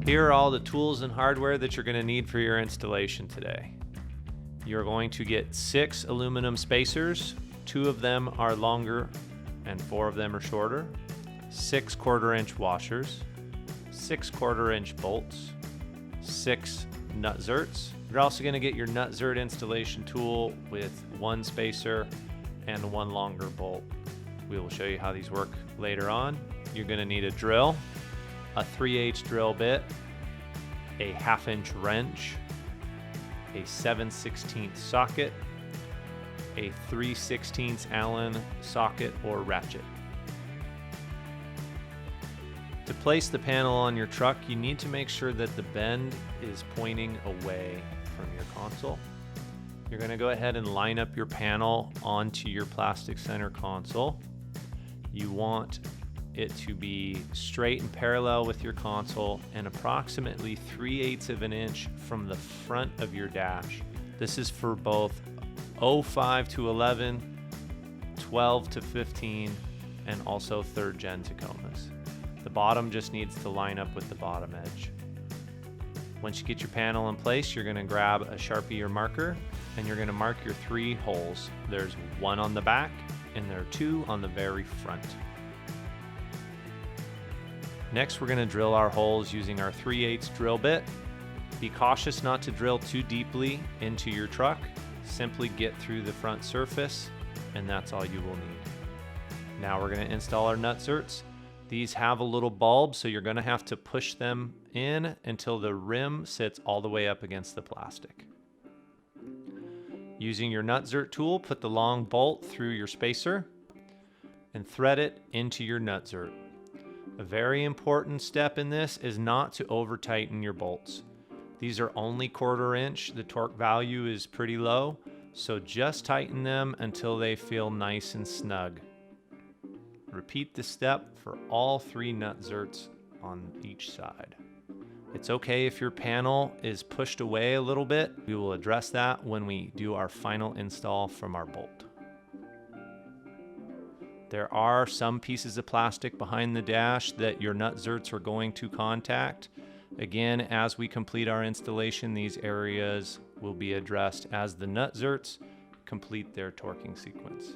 Here are all the tools and hardware that you're going to need for your installation today. You're going to get 6 aluminum spacers. 2 of them are longer and 4 of them are shorter. 6 1/4-inch washers, 6 1/4-inch bolts, 6 Nutserts. You're also going to get your Nutsert installation tool with 1 spacer and 1 longer bolt. We will show you how these work later on. You're going to need a drill, a 3/8 drill bit, a 1/2-inch wrench, a 7/16 socket, a 3/16 Allen socket or ratchet. To place the panel on your truck, you need to make sure that the bend is pointing away from your console. You're going to go ahead and line up your panel onto your plastic center console. You want it to be straight and parallel with your console and approximately 3/8 of an inch from the front of your dash. This is for both 05 to 11, 12 to 15, and also 3rd gen Tacomas. The bottom just needs to line up with the bottom edge. Once you get your panel in place, you're going to grab a Sharpie or marker and you're going to mark your 3 holes. There's 1 on the back and there are 2 on the very front. Next, we're going to drill our holes using our 3/8 drill bit. Be cautious not to drill too deeply into your truck. Simply get through the front surface and that's all you will need. Now we're going to install our Nutserts. These have a little bulb, so you're going to have to push them in until the rim sits all the way up against the plastic. Using your Nutsert tool, put the long bolt through your spacer and thread it into your Nutsert. A very important step in this is not to over tighten your bolts. These are only 1/4 inch. The torque value is pretty low, so just tighten them until they feel nice and snug. Repeat this step for all 3 Nutserts on each side. It's okay if your panel is pushed away a little bit. We will address that when we do our final install from our bolt. There are some pieces of plastic behind the dash that your Nutserts are going to contact. Again, as we complete our installation, these areas will be addressed as the Nutserts complete their torquing sequence.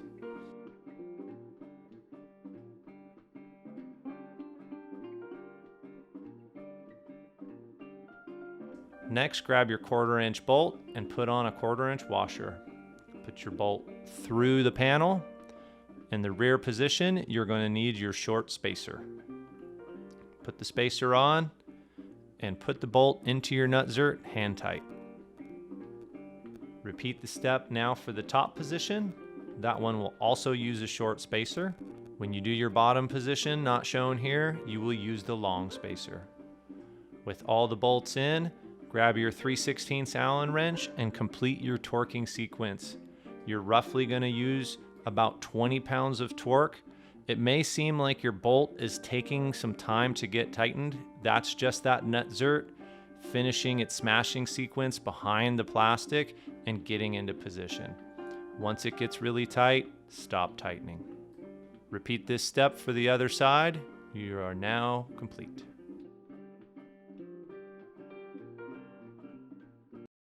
Next, grab your 1/4 inch bolt and put on a 1/4 inch washer. Put your bolt through the panel. In the rear position, you're going to need your short spacer. Put the spacer on and put the bolt into your Nutsert hand tight. Repeat the step now for the top position. That one will also use a short spacer. When you do your bottom position, not shown here, you will use the long spacer. With all the bolts in, grab your 3/16 Allen wrench and complete your torquing sequence. You're roughly going to use about 20 pounds of torque. It may seem like your bolt is taking some time to get tightened. That's just that Nutsert finishing its smashing sequence behind the plastic and getting into position. Once it gets really tight, stop tightening. Repeat this step for the other side. You are now complete.